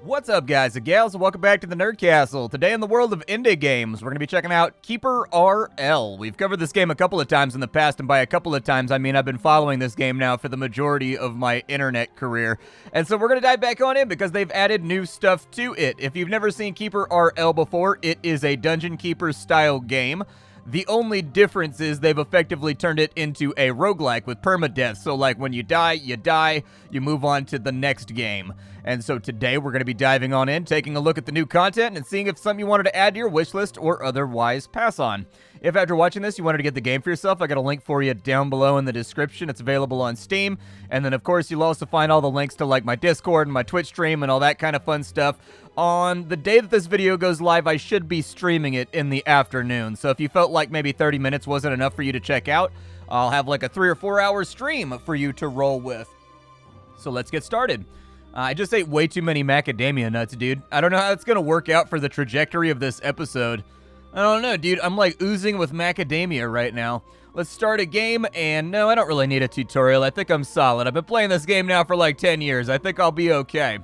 What's up, guys and gals, and welcome back to the Nerd Castle. Today in the world of indie games, we're going to be checking out KeeperRL. We've covered this game a couple of times in the past, and by a couple of times, I mean I've been following this game now for the majority of my internet career. And so we're going to dive back on in because they've added new stuff to it. If you've never seen KeeperRL before, it is a Dungeon Keeper style game. The only difference is they've effectively turned it into a roguelike with permadeath. So like when you die, you move on to the next game. And so today we're going to be diving on in, taking a look at the new content and seeing if something you wanted to add to your wish list or otherwise pass on. If after watching this you wanted to get the game for yourself, I got a link for you down below in the description. It's available on Steam. And then of course you'll also find all the links to like my Discord and my Twitch stream and all that kind of fun stuff. On the day that this video goes live, I should be streaming it in the afternoon. So if you felt like maybe 30 minutes wasn't enough for you to check out, I'll have like a 3 or 4 hour stream for you to roll with. So let's get started. I just ate way too many macadamia nuts, dude. I don't know how it's going to work out for the trajectory of this episode. I don't know, dude. I'm like oozing with macadamia right now. Let's start a game, and no, I don't really need a tutorial. I think I'm solid. I've been playing this game now for like 10 years. I think I'll be okay.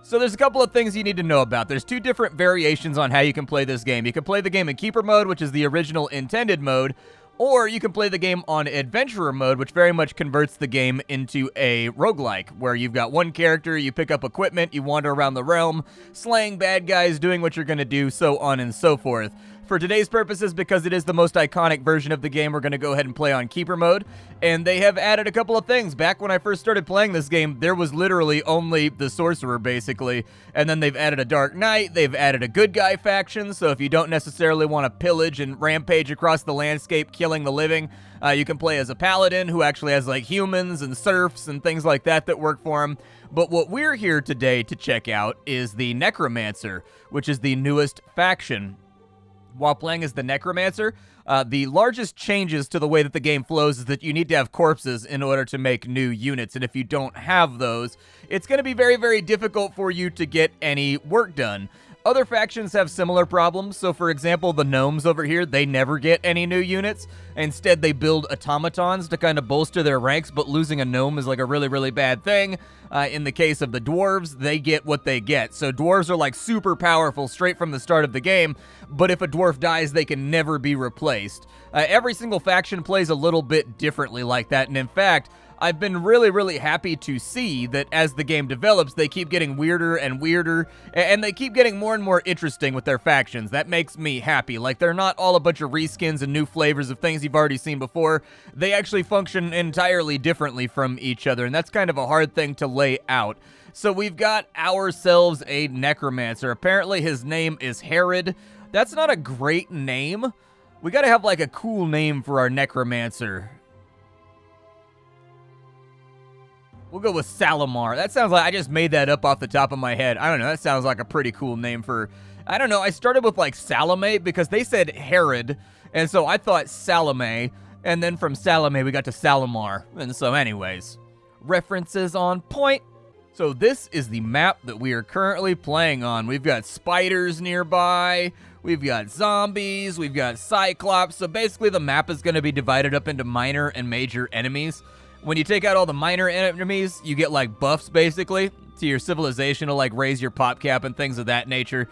So there's a couple of things you need to know about. There's two different variations on how you can play this game. You can play the game in Keeper mode, which is the original intended mode, or you can play the game on Adventurer mode, which very much converts the game into a roguelike, where you've got one character, you pick up equipment, you wander around the realm, slaying bad guys, doing what you're going to do, so on and so forth. For today's purposes, because it is the most iconic version of the game, we're going to go ahead and play on Keeper mode, and they have added a couple of things. Back when I first started playing this game, there was literally only the Sorcerer, basically, and then they've added a Dark Knight, they've added a good guy faction, so if you don't necessarily want to pillage and rampage across the landscape, killing the living, you can play as a Paladin who actually has, like, humans and serfs and things like that that work for him. But what we're here today to check out is the Necromancer, which is the newest faction. While playing as the Necromancer, the largest changes to the way that the game flows is that you need to have corpses in order to make new units, and if you don't have those, it's going to be very, very difficult for you to get any work done. Other factions have similar problems, so for example, the gnomes over here, they never get any new units. Instead, they build automatons to kind of bolster their ranks, but losing a gnome is like a really, really bad thing. In the case of the dwarves, they get what they get. So dwarves are like super powerful straight from the start of the game, but if a dwarf dies, they can never be replaced. Every single faction plays a little bit differently like that, and in fact, I've been really, really happy to see that as the game develops, they keep getting weirder and weirder, and they keep getting more and more interesting with their factions. That makes me happy. Like, they're not all a bunch of reskins and new flavors of things you've already seen before. They actually function entirely differently from each other, and that's kind of a hard thing to lay out. So we've got ourselves a Necromancer. Apparently his name is Herod. That's not a great name. We gotta have, like, a cool name for our Necromancer. We'll go with Salamar. That sounds like I just made that up off the top of my head. I don't know. That sounds like a pretty cool name for... I don't know. I started with like Salome because they said Herod. And so I thought Salome. And then from Salome we got to Salamar. And so anyways, references on point. So this is the map that we are currently playing on. We've got spiders nearby. We've got zombies. We've got Cyclops. So basically the map is going to be divided up into minor and major enemies. When you take out all the minor enemies, you get, like, buffs, basically, to your civilization to, like, raise your pop cap and things of that nature.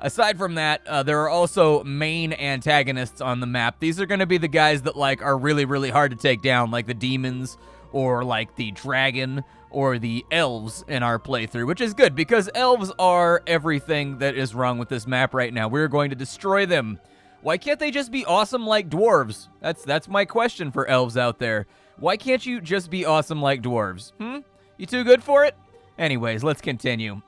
Aside from that, there are also main antagonists on the map. These are going to be the guys that, like, are really, really hard to take down, like the demons or, like, the dragon or the elves in our playthrough, which is good because elves are everything that is wrong with this map right now. We're going to destroy them. Why can't they just be awesome like dwarves? That's my question for elves out there. Why can't you just be awesome like dwarves? You too good for it? Anyways, let's continue.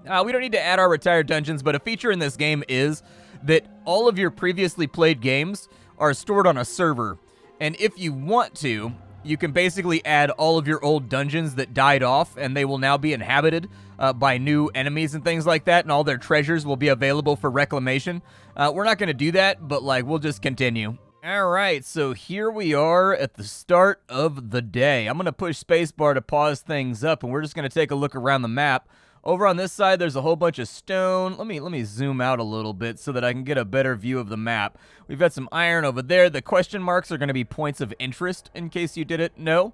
We don't need to add our retired dungeons, but a feature in this game is that all of your previously played games are stored on a server. And if you want to, you can basically add all of your old dungeons that died off, and they will now be inhabited by new enemies and things like that, and all their treasures will be available for reclamation. We're not going to do that, but like we'll just continue. Alright, so here we are at the start of the day. I'm going to push spacebar to pause things up, and we're just going to take a look around the map. Over on this side, there's a whole bunch of stone. Let me zoom out a little bit so that I can get a better view of the map. We've got some iron over there. The question marks are going to be points of interest, in case you didn't know.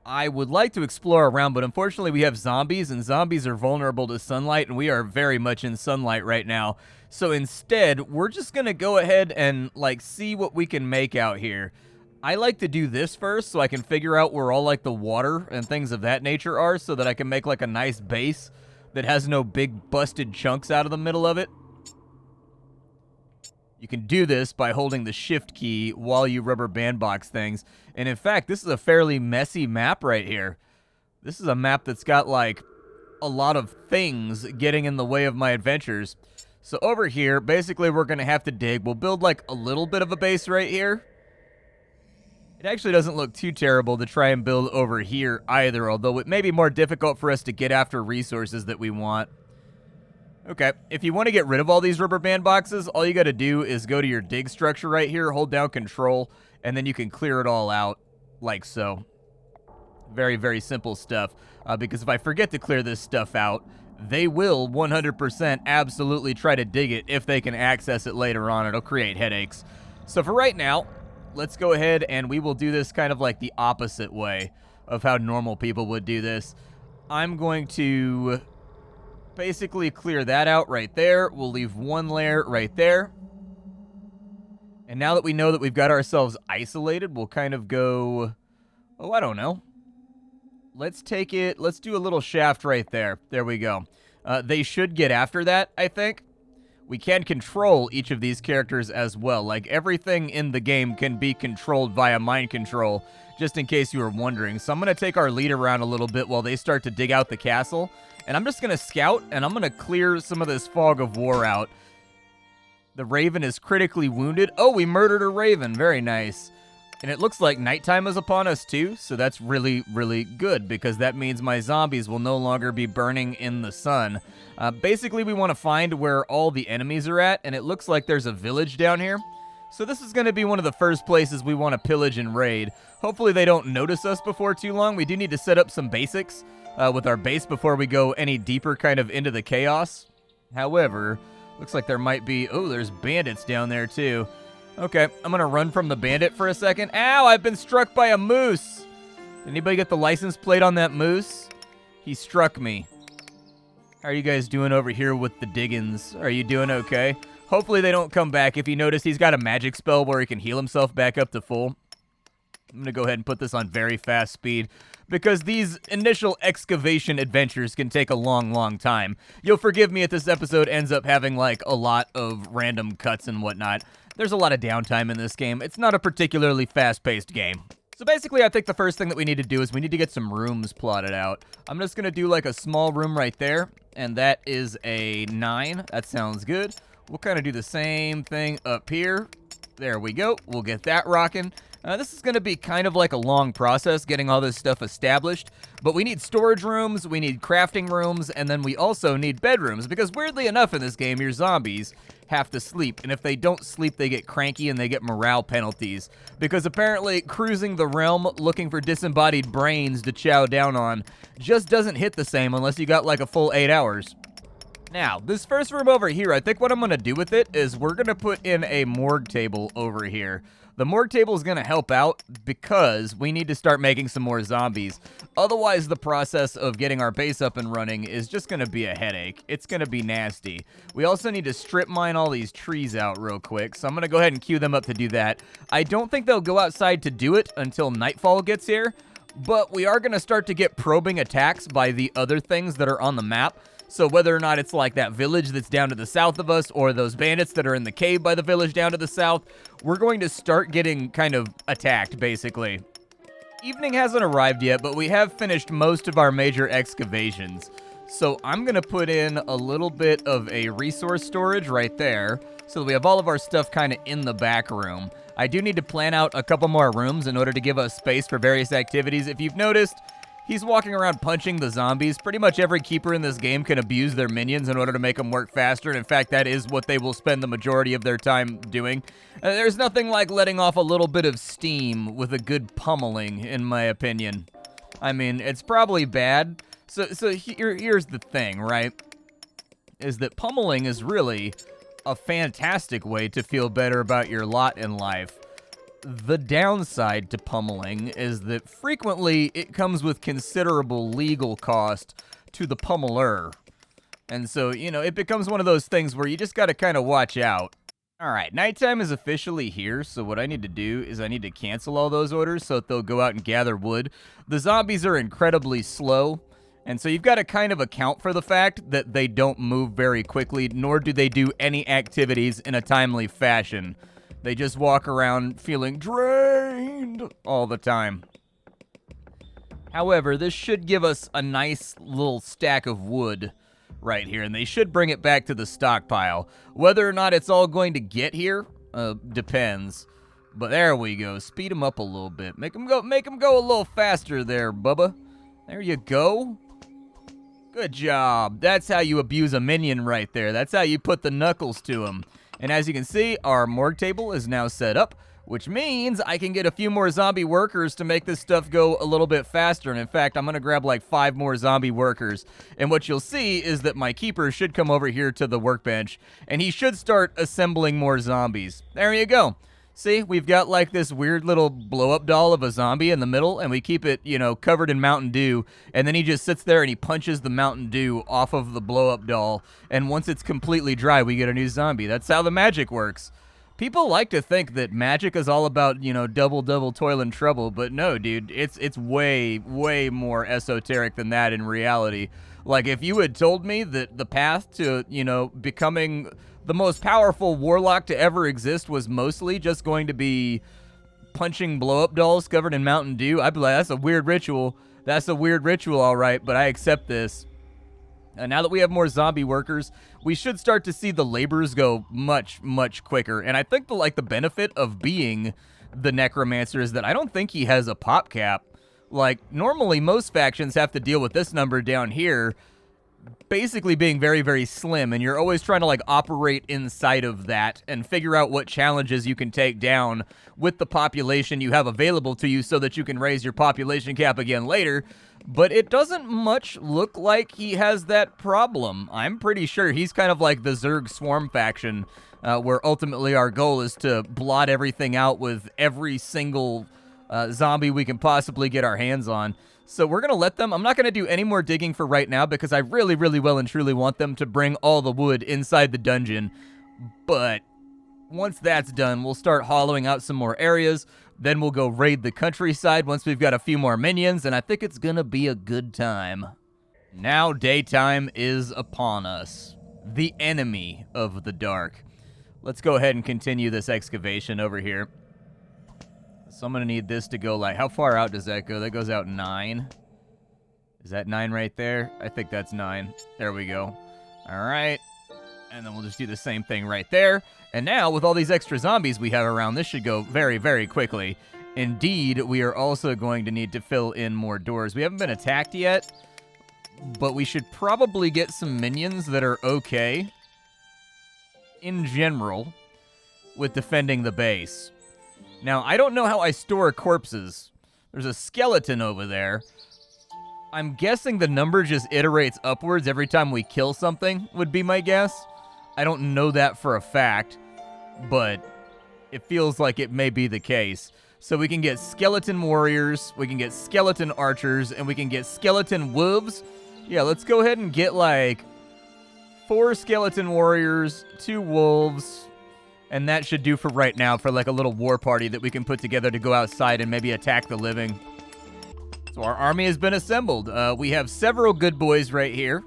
I would like to explore around, but unfortunately we have zombies, and zombies are vulnerable to sunlight, and we are very much in sunlight right now. So instead, we're just going to go ahead and, like, see what we can make out here. I like to do this first so I can figure out where all, like, the water and things of that nature are so that I can make, like, a nice base that has no big busted chunks out of the middle of it. You can do this by holding the shift key while you rubber bandbox things. And in fact, this is a fairly messy map right here. This is a map that's got, like, a lot of things getting in the way of my adventures. So over here, basically we're going to have to dig. We'll build, like, a little bit of a base right here. It actually doesn't look too terrible to try and build over here either, although it may be more difficult for us to get after resources that we want. Okay, if you want to get rid of all these rubber band boxes, all you got to do is go to your dig structure right here, hold down control, and then you can clear it all out like so. Very, very simple stuff, because if I forget to clear this stuff out, they will 100% absolutely try to dig it if they can access it later on. It'll create headaches. So for right now, let's go ahead and we will do this kind of like the opposite way of how normal people would do this. I'm going to basically clear that out right there. We'll leave one layer right there. And now that we know that we've got ourselves isolated, we'll kind of go, oh, I don't know. Let's take it, let's do a little shaft right there. There we go. They should get after that, I think. We can control each of these characters as well. Like, everything in the game can be controlled via mind control, just in case you were wondering. So I'm going to take our lead around a little bit while they start to dig out the castle. And I'm just going to scout, and I'm going to clear some of this fog of war out. The raven is critically wounded. Oh, we murdered a raven. Very nice. And it looks like nighttime is upon us too, so that's really, really good, because that means my zombies will no longer be burning in the sun. Basically, we want to find where all the enemies are at, and it looks like there's a village down here. So this is going to be one of the first places we want to pillage and raid. Hopefully they don't notice us before too long. We do need to set up some basics with our base before we go any deeper kind of into the chaos. However, looks like there might be... oh, there's bandits down there too. Okay, I'm going to run from the bandit for a second. Ow, I've been struck by a moose. Anybody get the license plate on that moose? He struck me. How are you guys doing over here with the diggins? Are you doing okay? Hopefully they don't come back. If you notice, he's got a magic spell where he can heal himself back up to full. I'm going to go ahead and put this on very fast speed, because these initial excavation adventures can take a long, long time. You'll forgive me if this episode ends up having, like, a lot of random cuts and whatnot. There's a lot of downtime in this game. It's not a particularly fast-paced game. So basically, I think the first thing that we need to do is we need to get some rooms plotted out. I'm just going to do, like, a small room right there, and that is a 9. That sounds good. We'll kind of do the same thing up here. There we go. We'll get that rocking. This is going to be kind of like a long process getting all this stuff established, but we need storage rooms, we need crafting rooms, and then we also need bedrooms, because weirdly enough in this game, your zombies have to sleep, and if they don't sleep, they get cranky and they get morale penalties, because apparently cruising the realm looking for disembodied brains to chow down on just doesn't hit the same unless you got like a full 8 hours. Now, this first room over here, I think what I'm going to do with it is we're going to put in a morgue table over here. The morgue table is going to help out because we need to start making some more zombies. Otherwise, the process of getting our base up and running is just going to be a headache. It's going to be nasty. We also need to strip mine all these trees out real quick, so I'm going to go ahead and queue them up to do that. I don't think they'll go outside to do it until nightfall gets here, but we are going to start to get probing attacks by the other things that are on the map. So whether or not it's like that village that's down to the south of us or those bandits that are in the cave by the village down to the south, we're going to start getting kind of attacked, basically. Evening hasn't arrived yet, but we have finished most of our major excavations. So I'm going to put in a little bit of a resource storage right there so that we have all of our stuff kind of in the back room. I do need to plan out a couple more rooms in order to give us space for various activities. If you've noticed, he's walking around punching the zombies. Pretty much every keeper in this game can abuse their minions in order to make them work faster. And in fact, that is what they will spend the majority of their time doing. There's nothing like letting off a little bit of steam with a good pummeling, in my opinion. I mean, it's probably bad. So here's the thing, right? Is that pummeling is really a fantastic way to feel better about your lot in life. The downside to pummeling is that frequently it comes with considerable legal cost to the pummeler. And so, you know, it becomes one of those things where you just gotta kind of watch out. Alright, nighttime is officially here, so what I need to do is I need to cancel all those orders so that they'll go out and gather wood. The zombies are incredibly slow, and so you've got to kind of account for the fact that they don't move very quickly, nor do they do any activities in a timely fashion. They just walk around feeling drained all the time. However, this should give us a nice little stack of wood right here, and they should bring it back to the stockpile. Whether or not it's all going to get here depends. But there we go. Speed them up a little bit. Make them go a little faster there, Bubba. There you go. Good job. That's how you abuse a minion right there. That's how you put the knuckles to him. And as you can see, our morgue table is now set up, which means I can get a few more zombie workers to make this stuff go a little bit faster. And in fact, I'm going to grab like 5 more zombie workers. And what you'll see is that my keeper should come over here to the workbench, and he should start assembling more zombies. There you go. See, we've got like this weird little blow-up doll of a zombie in the middle, and we keep it, you know, covered in Mountain Dew, and then he just sits there and he punches the Mountain Dew off of the blow-up doll, and once it's completely dry, we get a new zombie. That's how the magic works. People like to think that magic is all about, you know, double, toil and trouble, but no, dude, it's way, way more esoteric than that in reality. Like, if you had told me that the path to, you know, becoming the most powerful warlock to ever exist was mostly just going to be punching blow-up dolls covered in Mountain Dew, I'd be like, that's a weird ritual. That's a weird ritual, all right, but I accept this. And now that we have more zombie workers, we should start to see the labors go much, much quicker. And I think the benefit of being the Necromancer is that I don't think he has a pop cap. Like, normally most factions have to deal with this number down here basically being very, very slim, and you're always trying to, like, operate inside of that and figure out what challenges you can take down with the population you have available to you so that you can raise your population cap again later. But it doesn't much look like he has that problem. I'm pretty sure he's kind of like the Zerg Swarm faction, where ultimately our goal is to blot everything out with every single zombie we can possibly get our hands on. So we're going to let them. I'm not going to do any more digging for right now because I really, really well and truly want them to bring all the wood inside the dungeon. But once that's done, we'll start hollowing out some more areas. Then we'll go raid the countryside once we've got a few more minions, and I think it's going to be a good time. Now daytime is upon us. The enemy of the dark. Let's go ahead and continue this excavation over here. So I'm going to need this to go, like, how far out does that go? That goes out 9. Is that 9 right there? I think that's 9. There we go. All right. And then we'll just do the same thing right there. And now, with all these extra zombies we have around, this should go very, very quickly. Indeed, we are also going to need to fill in more doors. We haven't been attacked yet, but we should probably get some minions that are okay, in general, with defending the base. Now, I don't know how I store corpses. There's a skeleton over there. I'm guessing the number just iterates upwards every time we kill something, would be my guess. I don't know that for a fact, but it feels like it may be the case. So we can get skeleton warriors, we can get skeleton archers, and we can get skeleton wolves. Yeah, let's go ahead and get like 4 skeleton warriors, 2 wolves, and that should do for right now for like a little war party that we can put together to go outside and maybe attack the living. So our army has been assembled. We have several good boys right here.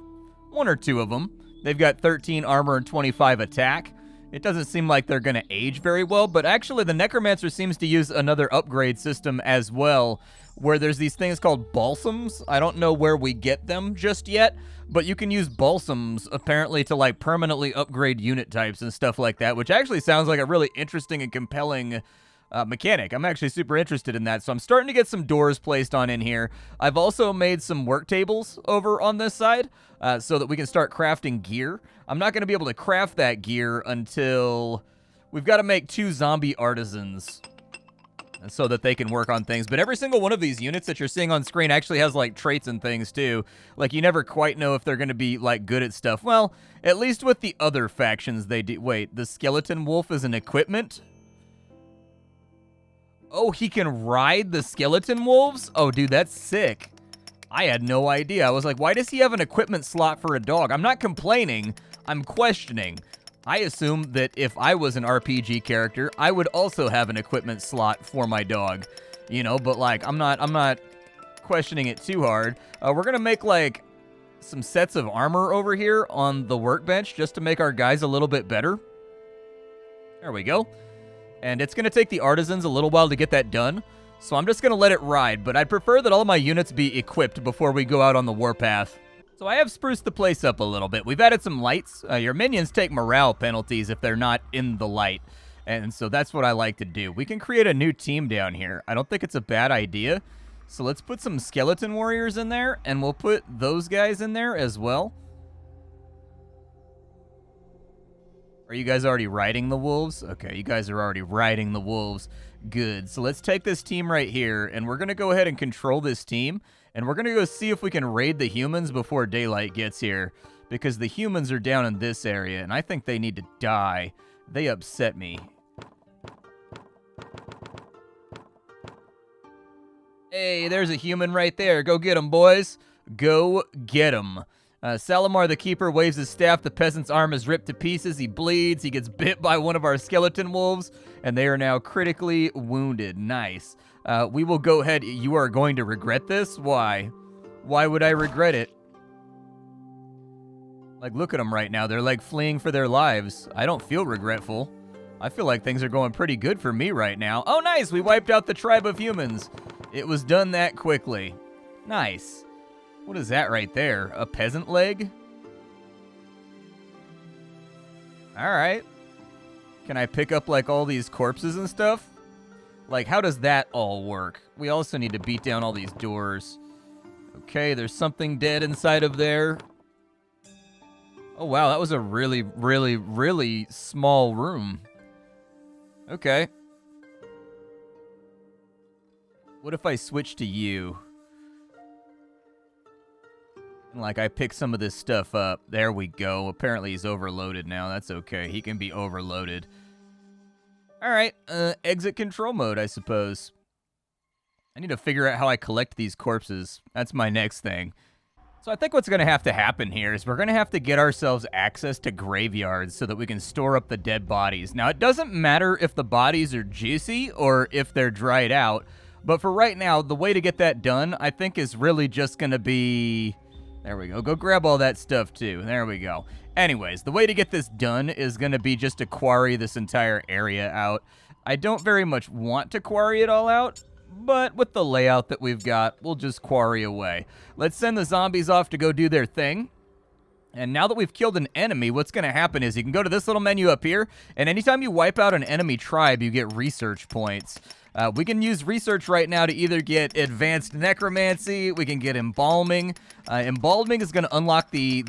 1 or 2 of them. They've got 13 armor and 25 attack. It doesn't seem like they're going to age very well, but actually the Necromancer seems to use another upgrade system as well, where there's these things called balsams. I don't know where we get them just yet, but you can use balsams apparently to like permanently upgrade unit types and stuff like that, which actually sounds like a really interesting and compelling mechanic. I'm actually super interested in that, so I'm starting to get some doors placed on in here. I've also made some work tables over on this side so that we can start crafting gear. I'm not going to be able to craft that gear until we've got to make 2 zombie artisans so that they can work on things. But every single one of these units that you're seeing on screen actually has like traits and things too. Like you never quite know if they're going to be like good at stuff. Well, at least with the other factions they do. Wait, the skeleton wolf is an equipment? Oh, he can ride the skeleton wolves? Oh, dude, that's sick. I had no idea. I was like, why does he have an equipment slot for a dog? I'm not complaining. I'm questioning. I assume that if I was an RPG character, I would also have an equipment slot for my dog. You know, but like, I'm not questioning it too hard. We're gonna make like some sets of armor over here on the workbench just to make our guys a little bit better. There we go. And it's gonna take the artisans a little while to get that done. So I'm just gonna let it ride, but I'd prefer that all of my units be equipped before we go out on the warpath. So I have spruced the place up a little bit. We've added some lights. Your minions take morale penalties if they're not in the light. And so that's what I like to do. We can create a new team down here. I don't think it's a bad idea. So let's put some skeleton warriors in there, and we'll put those guys in there as well. Are you guys already riding the wolves? Okay, you guys are already riding the wolves. Good. So let's take this team right here, and we're going to go ahead and control this team. And we're going to go see if we can raid the humans before daylight gets here. Because the humans are down in this area, and I think they need to die. They upset me. Hey, there's a human right there. Go get him, boys. Go get him. Salamar the Keeper waves his staff. The peasant's arm is ripped to pieces. He bleeds. He gets bit by one of our skeleton wolves, and they are now critically wounded. Nice. We will go ahead. You are going to regret this? Why? Why would I regret it? Like, look at them right now. They're, like, fleeing for their lives. I don't feel regretful. I feel like things are going pretty good for me right now. Oh, nice! We wiped out the tribe of humans. It was done that quickly. Nice. What is that right there? A peasant leg? Alright. Can I pick up, like, all these corpses and stuff? Like, how does that all work? We also need to beat down all these doors. Okay, there's something dead inside of there. Oh, wow, that was a really, really, really small room. Okay. What if I switch to you? Like, I pick some of this stuff up. There we go. Apparently he's overloaded now. That's okay. He can be overloaded. Alright, exit control mode, I suppose. I need to figure out how I collect these corpses. That's my next thing. So I think what's going to happen here is we're going to have to get ourselves access to graveyards so that we can store up the dead bodies. Now, it doesn't matter if the bodies are juicy or if they're dried out, but for right now, the way to get that done, I think, is really just going to be... There we go. Go grab all that stuff, too. There we go. Anyways, the way to get this done is going to be just to quarry this entire area out. I don't very much want to quarry it all out, but with the layout that we've got, we'll just quarry away. Let's send the zombies off to go do their thing. And now that we've killed an enemy, what's going to happen is you can go to this little menu up here, and anytime you wipe out an enemy tribe, you get research points. We can use research right now to either get advanced necromancy, we can get embalming. Embalming is going to unlock the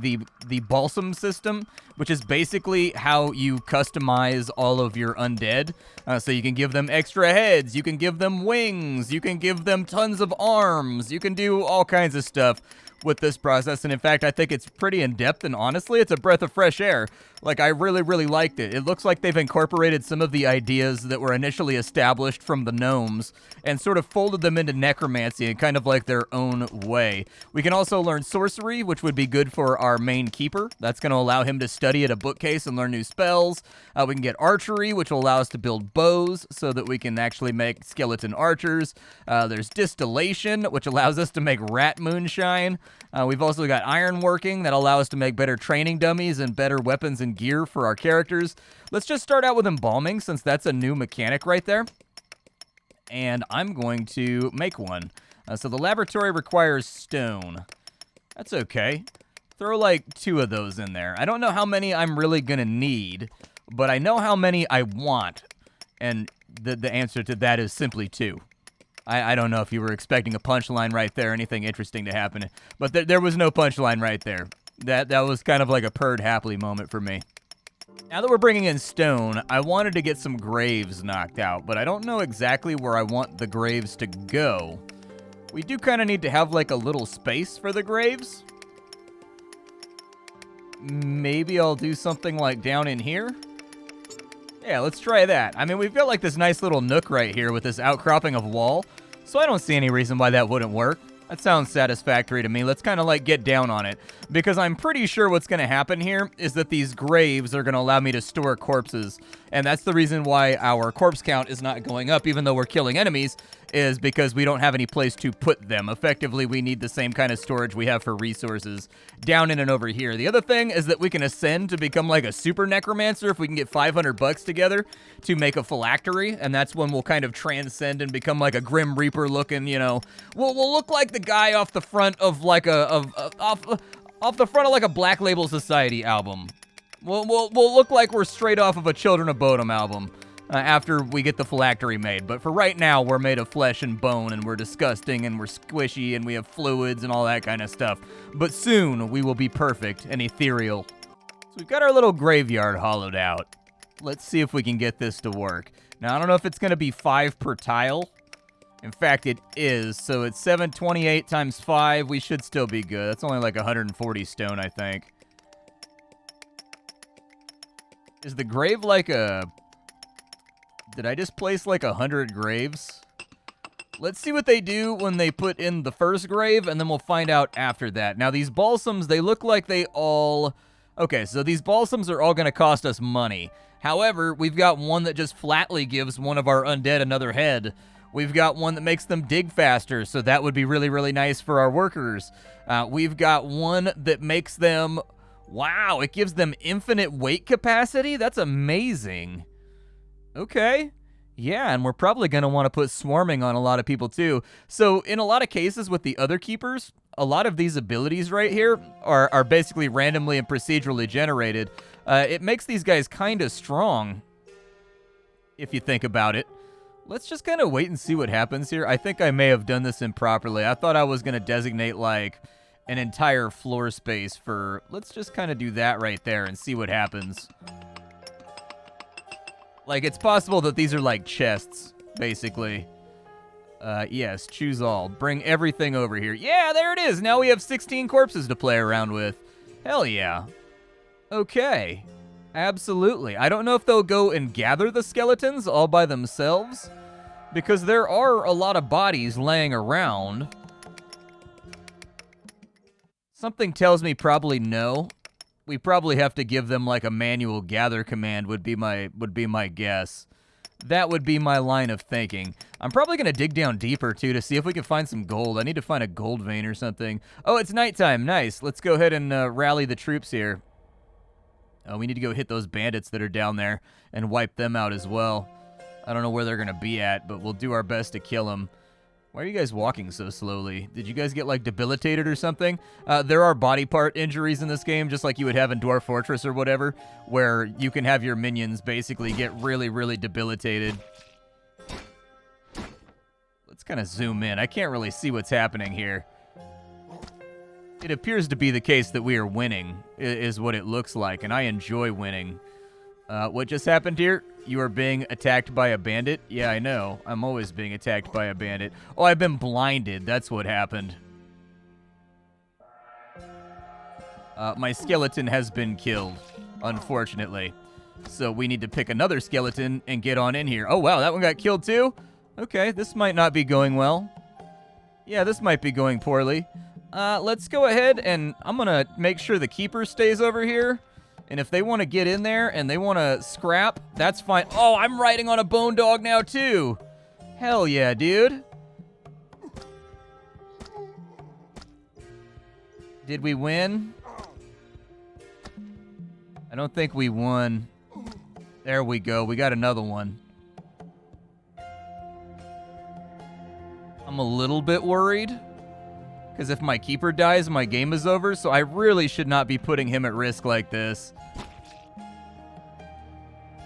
balsam system, which is basically how you customize all of your undead. So you can give them extra heads, you can give them wings, you can give them tons of arms, you can do all kinds of stuff with this process. And in fact, I think it's pretty in-depth, and honestly, it's a breath of fresh air. Like, I really, really liked it. It looks like they've incorporated some of the ideas that were initially established from the gnomes and sort of folded them into necromancy in kind of like their own way. We can also learn sorcery, which would be good for our main keeper. That's going to allow him to study at a bookcase and learn new spells. We can get archery, which will allow us to build bows so that we can actually make skeleton archers. There's distillation, which allows us to make rat moonshine. We've also got ironworking that allow us to make better training dummies and better weapons and gear for our characters. Let's just start out with embalming, since that's a new mechanic right there. And I'm going to make one. So the laboratory requires stone. That's okay. Throw like 2 of those in there. I don't know how many I'm really going to need, but I know how many I want. And the answer to that is simply 2. I don't know if you were expecting a punchline right there, anything interesting to happen, but there was no punchline right there. That was kind of like a purred happily moment for me. Now that we're bringing in stone, I wanted to get some graves knocked out, but I don't know exactly where I want the graves to go. We do kind of need to have like a little space for the graves. Maybe I'll do something like down in here. Yeah, let's try that. I mean, we've got like this nice little nook right here with this outcropping of wall, so I don't see any reason why that wouldn't work. That sounds satisfactory to me. Let's kind of like get down on it, because I'm pretty sure what's going to happen here is that these graves are going to allow me to store corpses, and that's the reason why our corpse count is not going up even though we're killing enemies, is because we don't have any place to put them. Effectively, we need the same kind of storage we have for resources down in and over here. The other thing is that we can ascend to become like a super necromancer if we can get 500 bucks together to make a phylactery, and that's when we'll kind of transcend and become like a Grim Reaper looking, you know, we'll look like the guy off the front of like off the front of like a Black Label Society album. We'll look like we're straight off of a Children of Bodom album. After we get the phylactery made. But for right now, we're made of flesh and bone, and we're disgusting, and we're squishy, and we have fluids and all that kind of stuff. But soon, we will be perfect and ethereal. So we've got our little graveyard hollowed out. Let's see if we can get this to work. Now, I don't know if it's going to be 5 per tile. In fact, it is. So it's 728 times 5. We should still be good. That's only like 140 stone, I think. Is the grave like a... Did I just place like 100 graves? Let's see what they do when they put in the first grave, and then we'll find out after that. Now, these balsams, they look like they all... Okay, so these balsams are all going to cost us money. However, we've got one that just flatly gives one of our undead another head. We've got one that makes them dig faster, so that would be really, really nice for our workers. We've got one that makes them... Wow, it gives them infinite weight capacity? That's amazing. Okay. Yeah, and we're probably going to want to put swarming on a lot of people too. So in a lot of cases with the other keepers, a lot of these abilities right here are basically randomly and procedurally generated. It makes these guys kind of strong, if you think about it. Let's just kind of wait and see what happens here. I think I may have done this improperly. I thought I was going to designate like an entire floor space for... Let's just kind of do that right there and see what happens. Like, it's possible that these are like chests, basically. Yes, choose all. Bring everything over here. Yeah, there it is. Now we have 16 corpses to play around with. Hell yeah. Okay. Absolutely. I don't know if they'll go and gather the skeletons all by themselves, because there are a lot of bodies laying around. Something tells me probably no. We probably have to give them like a manual gather command would be my guess. That would be my line of thinking. I'm probably going to dig down deeper too to see if we can find some gold. I need to find a gold vein or something. Oh, it's nighttime. Nice. Let's go ahead and rally the troops here. Oh, we need to go hit those bandits that are down there and wipe them out as well. I don't know where they're going to be at, but we'll do our best to kill them. Why are you guys walking so slowly? Did you guys get, like, debilitated or something? There are body part injuries in this game, just like you would have in Dwarf Fortress or whatever, where you can have your minions basically get really, really debilitated. Let's kind of zoom in. I can't really see what's happening here. It appears to be the case that we are winning, is what it looks like, and I enjoy winning. What just happened here? You are being attacked by a bandit? Yeah, I know. I'm always being attacked by a bandit. Oh, I've been blinded. That's what happened. My skeleton has been killed, unfortunately. So we need to pick another skeleton and get on in here. Oh, wow, that one got killed too? Okay, this might not be going well. Yeah, this might be going poorly. Let's go ahead and I'm going to make sure the keeper stays over here. And if they want to get in there and they want to scrap, that's fine. Oh, I'm riding on a bone dog now, too. Hell yeah, dude. Did we win? I don't think we won. There we go. We got another one. I'm a little bit worried, because if my keeper dies, my game is over, so I really should not be putting him at risk like this.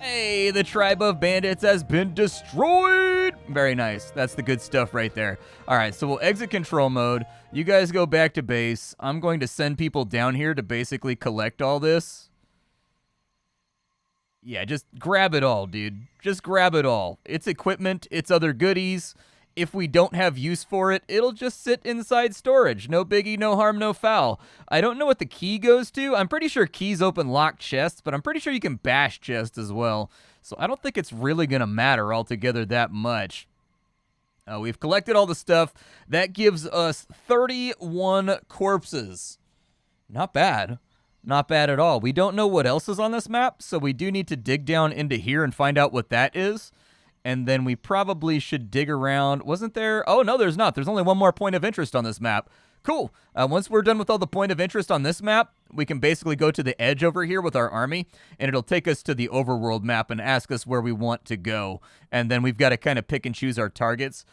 Hey, the tribe of bandits has been destroyed! Very nice. That's the good stuff right there. All right, so we'll exit control mode. You guys go back to base. I'm going to send people down here to basically collect all this. Yeah, just grab it all, dude. Just grab it all. It's equipment. It's other goodies. if we don't have use for it, it'll just sit inside storage. No biggie, no harm, no foul. I don't know what the key goes to. I'm pretty sure keys open locked chests, but I'm pretty sure you can bash chests as well. So I don't think it's really going to matter altogether that much. We've collected all the stuff. That gives us 31 corpses. Not bad. Not bad at all. We don't know what else is on this map, so we do need to dig down into here and find out what that is. And then we probably should dig around. Wasn't there? Oh, no, there's not. There's only one more point of interest on this map. Cool. Once we're done with all the point of interest on this map, we can basically go to the edge over here with our army, and it'll take us to the overworld map and ask us where we want to go. And then we've got to kind of pick and choose our targets.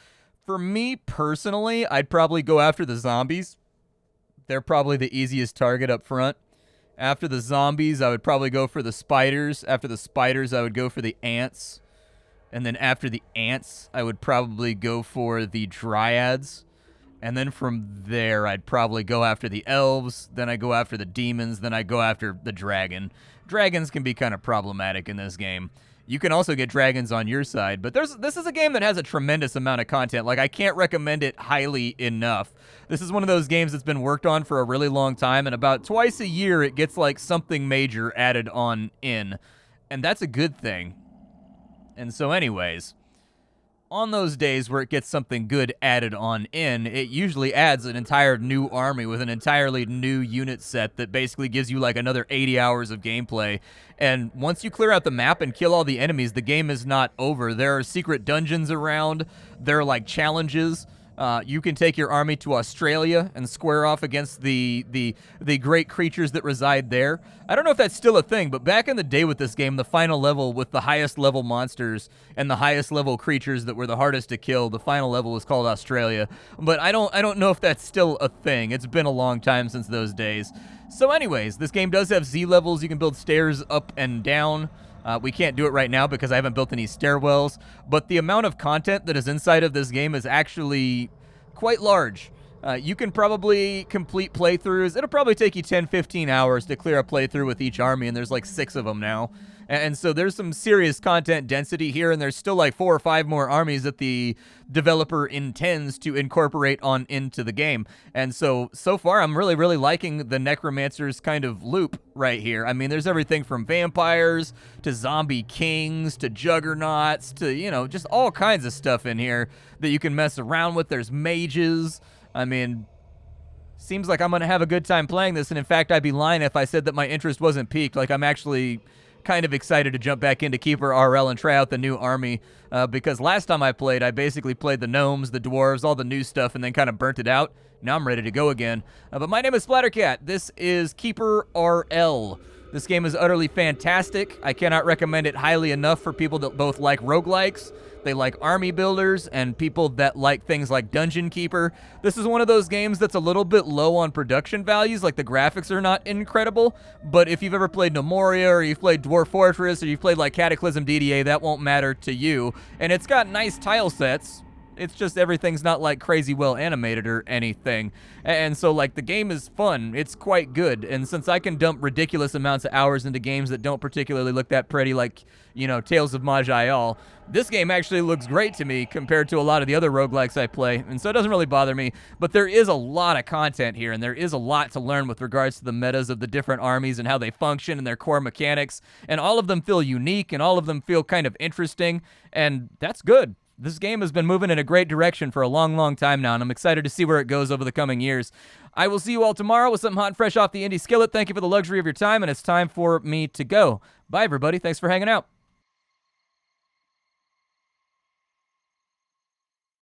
For me, personally, I'd probably go after the zombies. They're probably the easiest target up front. After the zombies, I would probably go for the spiders. After the spiders, I would go for the ants. And then after the ants, I would probably go for the dryads. And then from there, I'd probably go after the elves. Then I go after the demons. Then I go after the dragon. Dragons can be kind of problematic in this game. You can also get dragons on your side, but this is a game that has a tremendous amount of content. Like, I can't recommend it highly enough. This is one of those games that's been worked on for a really long time, and about twice a year, it gets like something major added on in. And that's a good thing. And so anyways, on those days where it gets something good added on in, it usually adds an entire new army with an entirely new unit set that basically gives you like another 80 hours of gameplay. And once you clear out the map and kill all the enemies, the game is not over. There are secret dungeons around. There are like challenges. You can take your army to Australia and square off against the great creatures that reside there. I don't know if that's still a thing, but back in the day with this game, the final level with the highest level monsters and the highest level creatures that were the hardest to kill, the final level was called Australia. But I don't know if that's still a thing. It's been a long time since those days. So anyways, this game does have Z levels. You can build stairs up and down. We can't do it right now because I haven't built any stairwells, but the amount of content that is inside of this game is actually quite large. You can probably complete playthroughs. It'll probably take you 10-15 hours to clear a playthrough with each army, and there's like 6 of them now. And so there's some serious content density here, and there's still like 4 or 5 more armies that the developer intends to incorporate on into the game. And so far, I'm really, really liking the Necromancer's kind of loop right here. I mean, there's everything from vampires to zombie kings to juggernauts to, you know, just all kinds of stuff in here that you can mess around with. There's mages. I mean, seems like I'm going to have a good time playing this, and in fact, I'd be lying if I said that my interest wasn't piqued. Like, I'm actually kind of excited to jump back into KeeperRL and try out the new army, because last time I played, I basically played the gnomes, the dwarves, all the new stuff, and then kind of burnt it out. Now I'm ready to go again. But my name is Splattercat. This is KeeperRL. This game is utterly fantastic. I cannot recommend it highly enough for people that both like roguelikes, they like army builders, and people that like things like Dungeon Keeper. This is one of those games that's a little bit low on production values, like the graphics are not incredible, but if you've ever played Nomoria, or you've played Dwarf Fortress, or you've played like Cataclysm DDA, that won't matter to you. And it's got nice tile sets. It's just everything's not like crazy well animated or anything. And so like the game is fun. It's quite good. And since I can dump ridiculous amounts of hours into games that don't particularly look that pretty, like, you know, Tales of Maj'Eyal, this game actually looks great to me compared to a lot of the other roguelikes I play. And so it doesn't really bother me. But there is a lot of content here, and there is a lot to learn with regards to the metas of the different armies and how they function and their core mechanics. And all of them feel unique, and all of them feel kind of interesting. And that's good. This game has been moving in a great direction for a long, long time now, and I'm excited to see where it goes over the coming years. I will see you all tomorrow with something hot and fresh off the indie skillet. Thank you for the luxury of your time, and it's time for me to go. Bye, everybody. Thanks for hanging out.